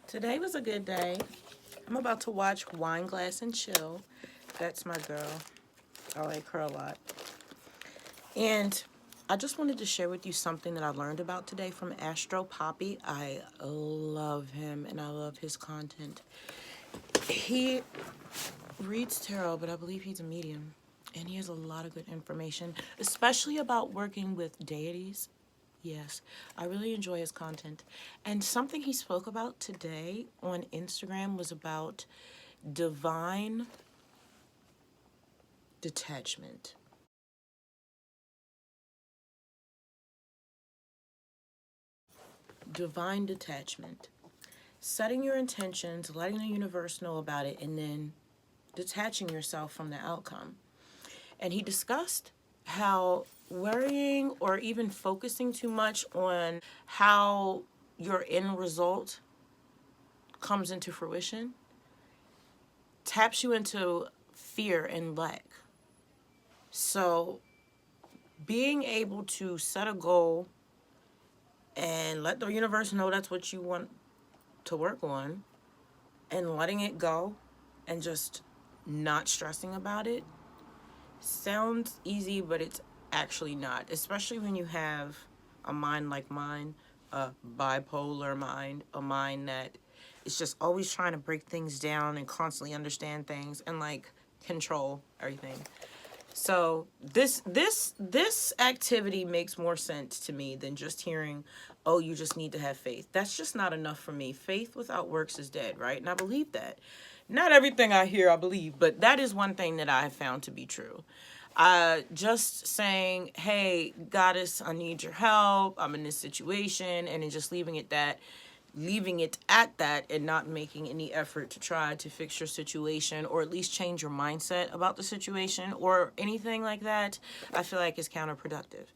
Today was a good day. I'm about to watch Wine Glass and Chill. That's my girl. I like her a lot. And I just wanted to share with you something that I learned about today from Astro Poppy. I love him and I love his content. He reads tarot, but I believe he's a medium. And he has a lot of good information, especially about working with deities. Yes, I really enjoy his content. And something he spoke about today on Instagram was about divine detachment. Divine detachment. Setting your intentions, letting the universe know about it, and then detaching yourself from the outcome. And he discussed how worrying or even focusing too much on how your end result comes into fruition taps you into fear and lack. So, being able to set a goal and let the universe know that's what you want to work on and letting it go and just not stressing about it sounds easy, but it's actually not, especially when you have a mind like mine, a bipolar mind, a mind that is just always trying to break things down and constantly understand things and like control everything. So this activity makes more sense to me than just hearing, "Oh, you just need to have faith." That's just not enough for me. Faith without works is dead, right? And I believe that. Not everything I hear I believe, but that is one thing that I have found to be true. Just saying, "Hey, goddess, I need your help. I'm in this situation," and then just leaving it at that and not making any effort to try to fix your situation or at least change your mindset about the situation or anything like that, I feel like is counterproductive.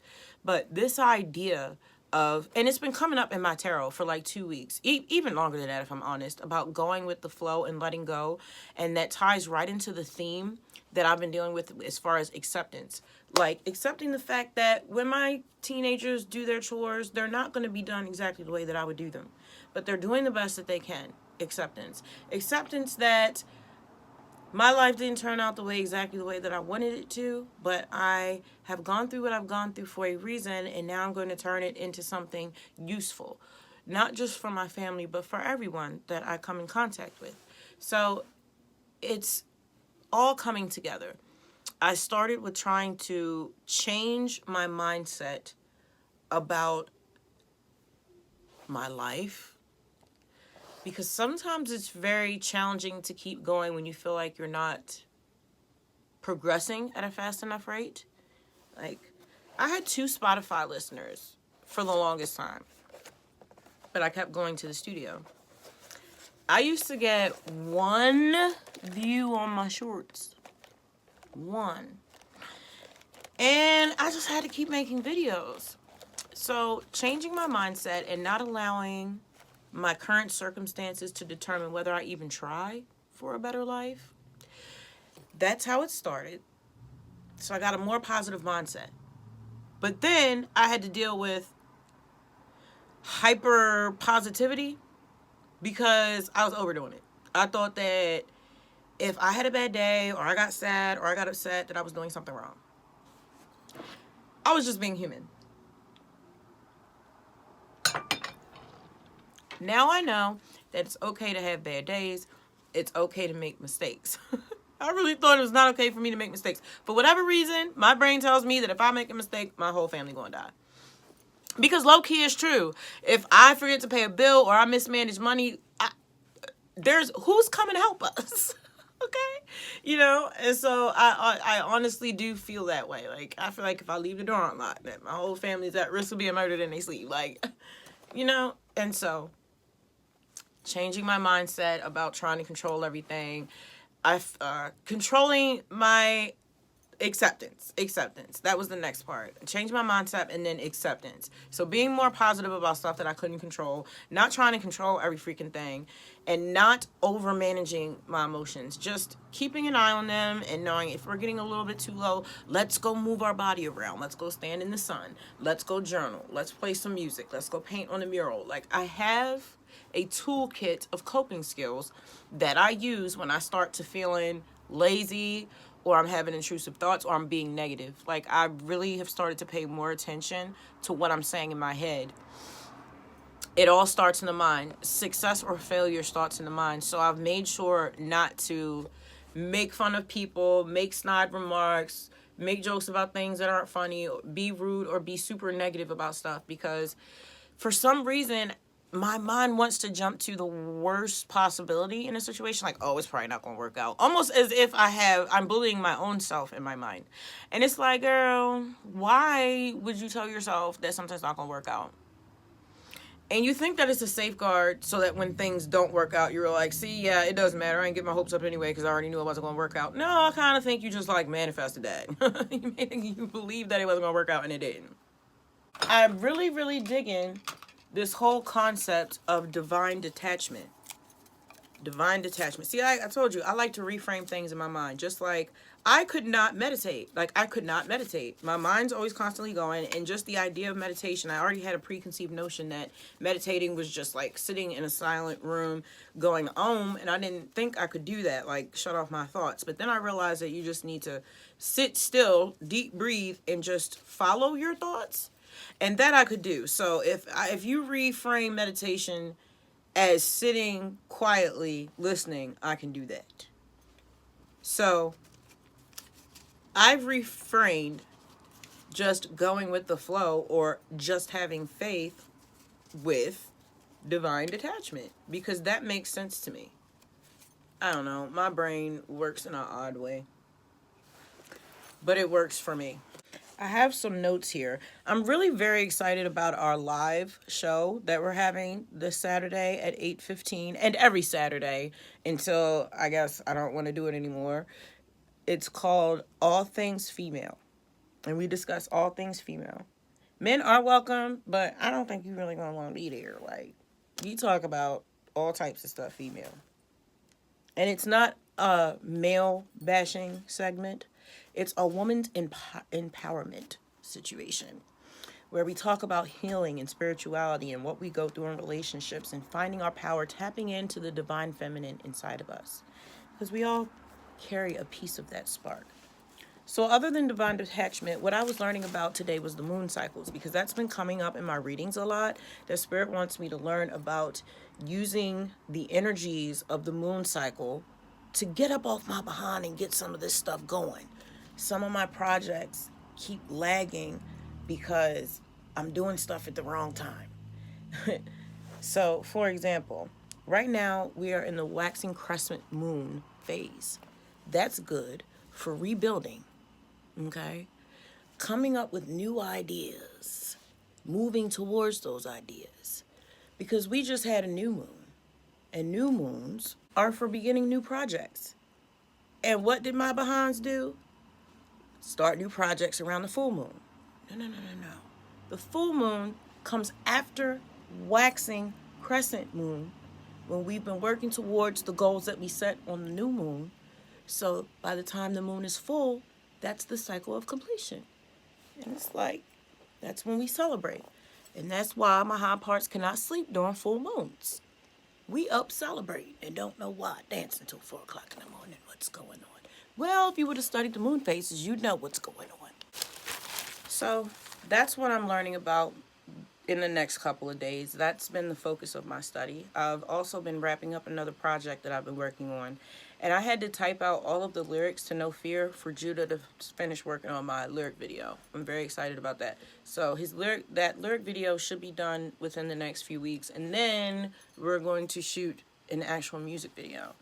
But this idea of, and it's been coming up in my tarot for like 2 weeks, even longer than that if I'm honest, about going with the flow and letting go, and that ties right into the theme that I've been dealing with as far as acceptance. Like accepting the fact that when my teenagers do their chores, they're not going to be done exactly the way that I would do them, but they're doing the best that they can. Acceptance that my life didn't turn out exactly the way that I wanted it to, but I have gone through what I've gone through for a reason, and now I'm going to turn it into something useful, not just for my family, but for everyone that I come in contact with. So it's all coming together. I started with trying to change my mindset about my life, because sometimes it's very challenging to keep going when you feel like you're not progressing at a fast enough rate. Like, I had 2 Spotify listeners for the longest time, but I kept going to the studio. I used to get 1 view on my shorts. 1. And I just had to keep making videos. So, changing my mindset and not allowing my current circumstances to determine whether I even try for a better life. That's how it started. So, I got a more positive mindset. But then I had to deal with hyper positivity because I was overdoing it. I thought that if I had a bad day or I got sad or I got upset, that I was doing something wrong. I was just being human. Now I know that it's okay to have bad days. It's okay to make mistakes. I really thought it was not okay for me to make mistakes. For whatever reason, my brain tells me that if I make a mistake, my whole family gonna die. Because low key is true. If I forget to pay a bill or I mismanage money, there's who's coming to help us. Okay, and so I honestly do feel that way. Like, I feel like if I leave the door unlocked, that my whole family's at risk of being murdered in their sleep. Like, and so changing my mindset about trying to control everything. Controlling my acceptance. That was the next part. Change my mindset and then acceptance. So being more positive about stuff that I couldn't control, not trying to control every freaking thing, and not over managing my emotions. Just keeping an eye on them and knowing if we're getting a little bit too low, let's go move our body around. Let's go stand in the sun. Let's go journal. Let's play some music. Let's go paint on a mural. Like, I have a toolkit of coping skills that I use when I start to feeling lazy, or I'm having intrusive thoughts, or I'm being negative. Like, I really have started to pay more attention to what I'm saying in my head. It all starts in the mind. Success or failure starts in the mind. So I've made sure not to make fun of people, make snide remarks, make jokes about things that aren't funny, be rude, or be super negative about stuff, because for some reason my mind wants to jump to the worst possibility in a situation, like, oh, it's probably not going to work out, almost as if I'm bullying my own self in my mind. And it's like, girl, why would you tell yourself that something's not going to work out? And you think that it's a safeguard so that when things don't work out, you're like, see, yeah, it doesn't matter. I ain't get my hopes up anyway because I already knew it wasn't going to work out. No, I kind of think you just like manifested that. You believe that it wasn't going to work out and it didn't. I'm really, really digging this whole concept of divine detachment. Divine detachment. See, I told you, I like to reframe things in my mind. Just like I could not meditate. My mind's always constantly going. And just the idea of meditation, I already had a preconceived notion that meditating was just like sitting in a silent room going and I didn't think I could do that, like shut off my thoughts. But then I realized that you just need to sit still, deep breathe, and just follow your thoughts. And that I could do. So if you reframe meditation as sitting quietly listening, I can do that. So I've refrained just going with the flow or just having faith with divine detachment, because that makes sense to me. I don't know, my brain works in an odd way, but it works for me. I have some notes here. I'm really very excited about our live show that we're having this Saturday at 8:15, and every Saturday until I guess I don't want to do it anymore. It's called All Things Female, and we discuss all things female. Men are welcome, but I don't think you really gonna want to be there. Like, we talk about all types of stuff female, and it's not a male bashing segment. It's a woman's empowerment situation where we talk about healing and spirituality and what we go through in relationships and finding our power, tapping into the divine feminine inside of us. Because we all carry a piece of that spark. So other than divine detachment, what I was learning about today was the moon cycles, because that's been coming up in my readings a lot. The Spirit wants me to learn about using the energies of the moon cycle to get up off my behind and get some of this stuff going. Some of my projects keep lagging because I'm doing stuff at the wrong time. So, for example, right now we are in the waxing crescent moon phase. That's good for rebuilding, okay? Coming up with new ideas, moving towards those ideas. Because we just had a new moon, and new moons are for beginning new projects. And what did my behinds do? Start new projects around the full moon. No. The full moon comes after waxing crescent moon, when we've been working towards the goals that we set on the new moon. So by the time the moon is full, that's the cycle of completion. And it's like, that's when we celebrate. And that's why my high parts cannot sleep during full moons. We up celebrate and don't know why. Dance until 4 o'clock in the morning. What's going on? Well, if you would have studied the moon phases, you'd know what's going on. So that's what I'm learning about in the next couple of days. That's been the focus of my study. I've also been wrapping up another project that I've been working on. And I had to type out all of the lyrics to No Fear for Judah to finish working on my lyric video. I'm very excited about that. So that lyric video should be done within the next few weeks. And then we're going to shoot an actual music video.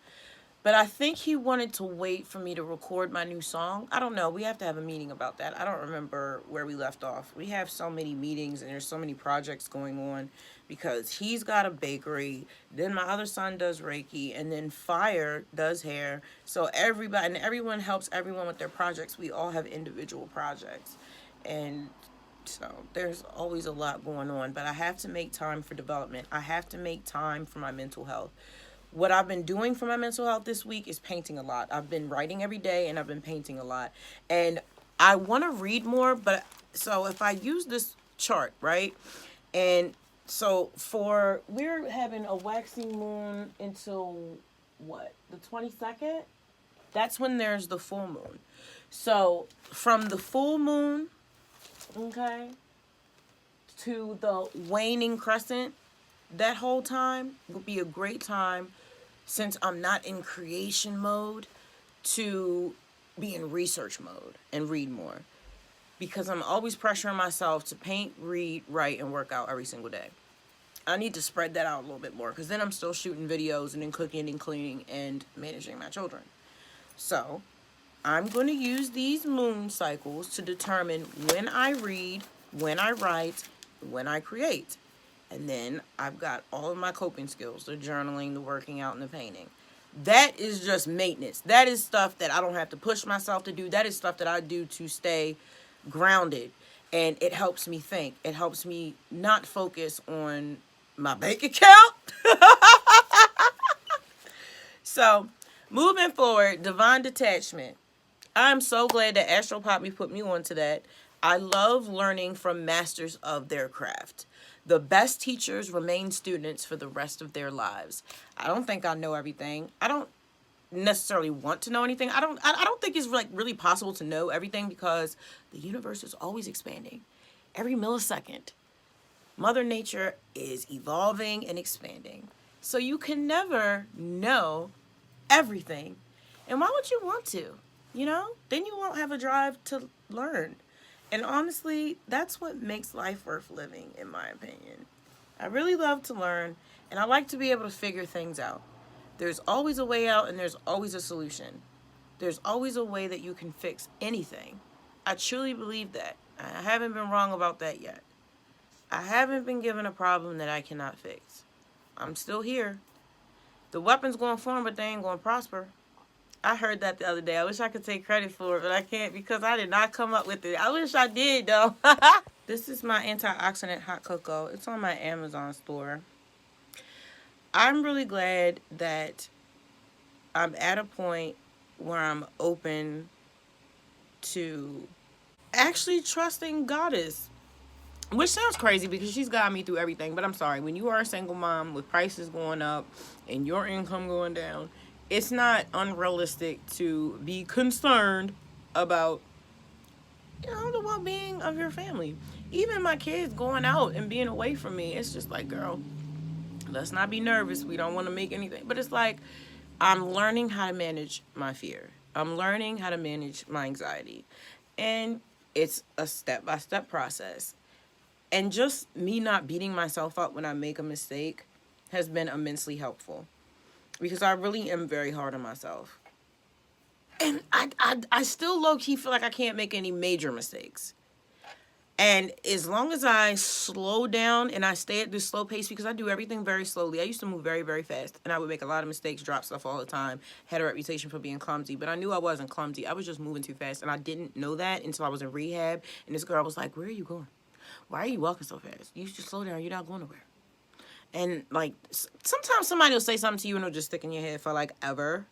But I think he wanted to wait for me to record my new song. I don't know. We have to have a meeting about that. I don't remember where we left off. We have so many meetings and there's so many projects going on because he's got a bakery. Then my other son does Reiki. And then Fire does hair. So everyone helps everyone with their projects. We all have individual projects. And so there's always a lot going on. But I have to make time for development. I have to make time for my mental health. What I've been doing for my mental health this week is painting a lot. I've been writing every day and I've been painting a lot. And I want to read more, but so if I use this chart, right? And So we're having a waxing moon until what, the 22nd? That's when there's the full moon. So from the full moon, okay, to the waning crescent, that whole time would be a great time, since I'm not in creation mode, to be in research mode and read more. Because I'm always pressuring myself to paint, read, write, and work out every single day. I need to spread that out a little bit more, because then I'm still shooting videos and then cooking and cleaning and managing my children. So I'm going to use these moon cycles to determine when I read, when I write, when I create. And then I've got all of my coping skills, the journaling, the working out, and the painting. That is just maintenance. That is stuff that I don't have to push myself to do. That is stuff that I do to stay grounded. And it helps me think. It helps me not focus on my bank account. So, moving forward, divine detachment. I'm so glad that Astro Poppy put me onto that. I love learning from masters of their craft. The best teachers remain students for the rest of their lives. I don't think I know everything. I don't necessarily want to know anything. I don't think it's like really possible to know everything, because the universe is always expanding. Every millisecond, Mother Nature is evolving and expanding. So you can never know everything. And why would you want to? You know? Then you won't have a drive to learn. And honestly, that's what makes life worth living, in my opinion. I really love to learn, and I like to be able to figure things out. There's always a way out, and there's always a solution. There's always a way that you can fix anything. I truly believe that. I haven't been wrong about that yet. I haven't been given a problem that I cannot fix. I'm still here. The weapon's going to form, but they ain't going to prosper. I heard that the other day. I wish I could take credit for it, but I can't, because I did not come up with it. I wish I did, though. This is my antioxidant hot cocoa. It's on my Amazon store. I'm really glad that I'm at a point where I'm open to actually trusting Goddess. Which sounds crazy, because she's got me through everything. But I'm sorry, when you are a single mom with prices going up and your income going down, it's not unrealistic to be concerned about, the well-being of your family. Even my kids going out and being away from me, it's just like, girl, let's not be nervous. We don't want to make anything. But it's like, I'm learning how to manage my fear. I'm learning how to manage my anxiety. And it's a step-by-step process. And just me not beating myself up when I make a mistake has been immensely helpful, because I really am very hard on myself. And I still low-key feel like I can't make any major mistakes. And as long as I slow down and I stay at this slow pace, because I do everything very slowly. I used to move very, very fast, and I would make a lot of mistakes, drop stuff all the time, had a reputation for being clumsy, but I knew I wasn't clumsy. I was just moving too fast, and I didn't know that until I was in rehab, and this girl was like, where are you going? Why are you walking so fast? You should slow down. You're not going nowhere. And, like, sometimes somebody will say something to you and it'll just stick in your head for, like, ever.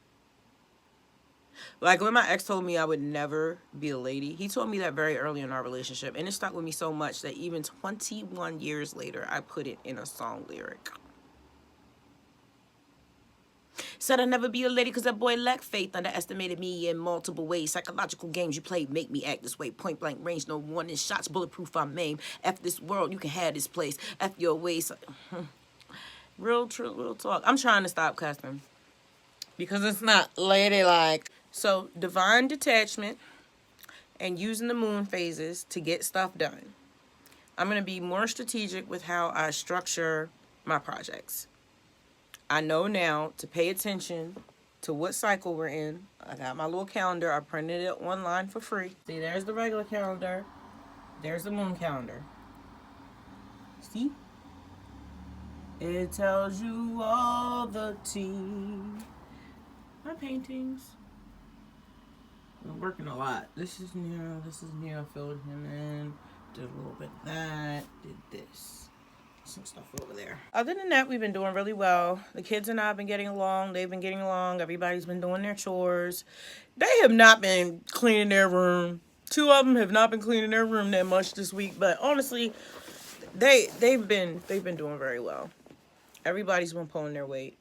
Like, when my ex told me I would never be a lady, he told me that very early in our relationship. And it stuck with me so much that even 21 years later, I put it in a song lyric. Said I'd never be a lady because that boy lacked faith. Underestimated me in multiple ways. Psychological games you played make me act this way. Point blank range, no warning shots. Bulletproof, I'm aim. F this world, you can have this place. F your ways. Real talk. I'm trying to stop cussing, because it's not ladylike. So, divine detachment and using the moon phases to get stuff done. I'm going to be more strategic with how I structure my projects. I know now to pay attention to what cycle we're in. I got my little calendar. I printed it online for free. See, there's the regular calendar. There's the moon calendar. See? It tells you all the tea. My paintings. I'm working a lot. This is Nero. I filled him in. Did a little bit of that. Did this. Some stuff over there. Other than that, we've been doing really well. The kids and I have been getting along. They've been getting along. Everybody's been doing their chores. They have not been cleaning their room. 2 of them have not been cleaning their room that much this week. But honestly, they've been doing very well. Everybody's been pulling their weight.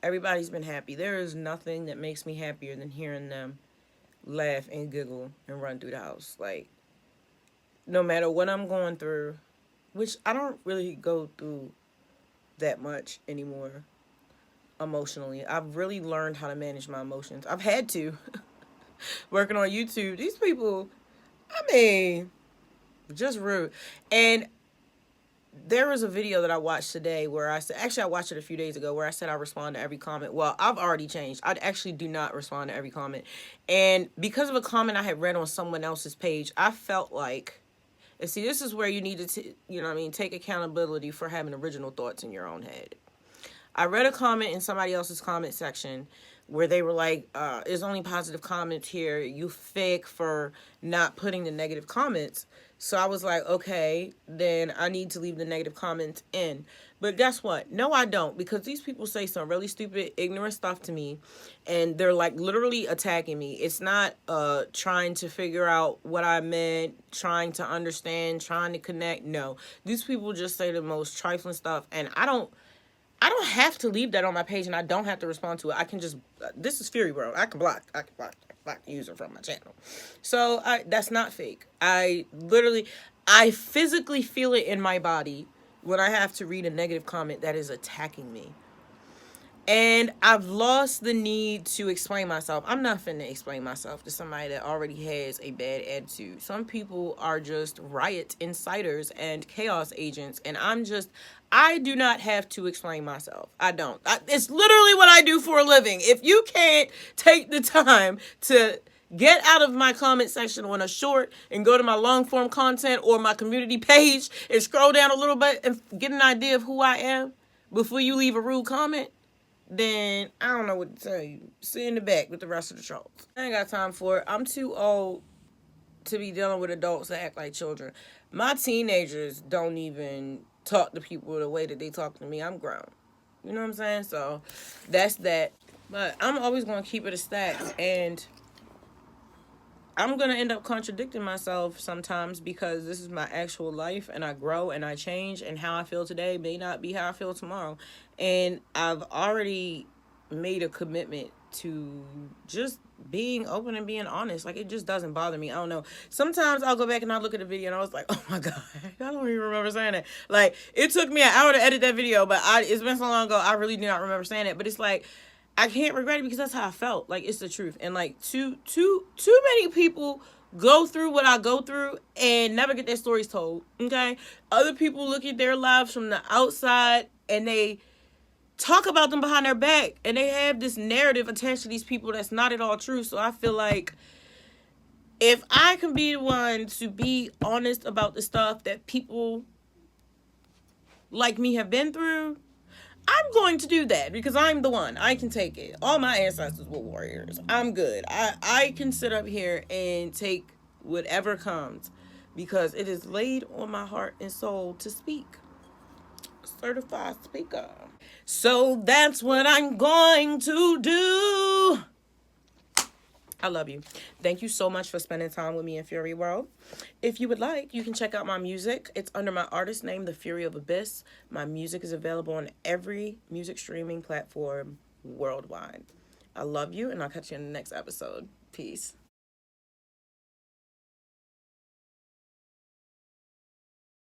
Everybody's been happy. There is nothing that makes me happier than hearing them laugh and giggle and run through the house. Like, no matter what I'm going through, which I don't really go through that much anymore emotionally. I've really learned how to manage my emotions. I've had to. Working on YouTube, these people, I mean, just rude. And there was a video that I watched today where I said, actually, I watched it a few days ago where I said I respond to every comment. Well, I've already changed. I actually do not respond to every comment. And because of a comment I had read on someone else's page, I felt like, and see, this is where you need to, you know what I mean, take accountability for having original thoughts in your own head. I read a comment in somebody else's comment section where they were like, there's only positive comments here. You fake for not putting the negative comments. So I was like, okay, then I need to leave the negative comments in. But guess what? No, I don't, because these people say some really stupid, ignorant stuff to me, and they're like literally attacking me. It's not trying to figure out what I meant, trying to understand, trying to connect. No, these people just say the most trifling stuff, and I don't have to leave that on my page, and I don't have to respond to it. I can just, this is Fury World. I can block the user from my channel. So that's not fake. I physically feel it in my body when I have to read a negative comment that is attacking me. And I've lost the need to explain myself. I'm not finna explain myself to somebody that already has a bad attitude. Some people are just riot inciters and chaos agents. And I do not have to explain myself. I don't. It's literally what I do for a living. If you can't take the time to get out of my comment section on a short and go to my long form content or my community page and scroll down a little bit and get an idea of who I am before you leave a rude comment, then I don't know what to tell you. Sit in the back with the rest of the trolls. I ain't got time for it. I'm too old to be dealing with adults that act like children. My teenagers don't even talk to people the way that they talk to me. I'm grown. You know what I'm saying? So that's that. But I'm always going to keep it a stack. And I'm going to end up contradicting myself sometimes because this is my actual life and I grow and I change, and how I feel today may not be how I feel tomorrow. And I've already made a commitment to just being open and being honest. Like, it just doesn't bother me. I don't know. Sometimes I'll go back and I'll look at the video and I was like, oh my God, I don't even remember saying that. Like, it took me an hour to edit that video, but it's been so long ago, I really do not remember saying it. But it's like, I can't regret it because that's how I felt. Like, it's the truth. And like, too many people go through what I go through and never get their stories told. Okay? Other people look at their lives from the outside and they talk about them behind their back, and they have this narrative attached to these people that's not at all true. So I feel like if I can be the one to be honest about the stuff that people like me have been through, I'm going to do that because I'm the one. I can take it. All my ancestors were warriors. I'm good. I can sit up here and take whatever comes because it is laid on my heart and soul to speak. Certified speaker. So that's what I'm going to do. I love you. Thank you so much for spending time with me in Fury World. If you would like, you can check out my music. It's under my artist name, The Fury of Abyss. My music is available on every music streaming platform worldwide. I love you, and I'll catch you in the next episode. Peace.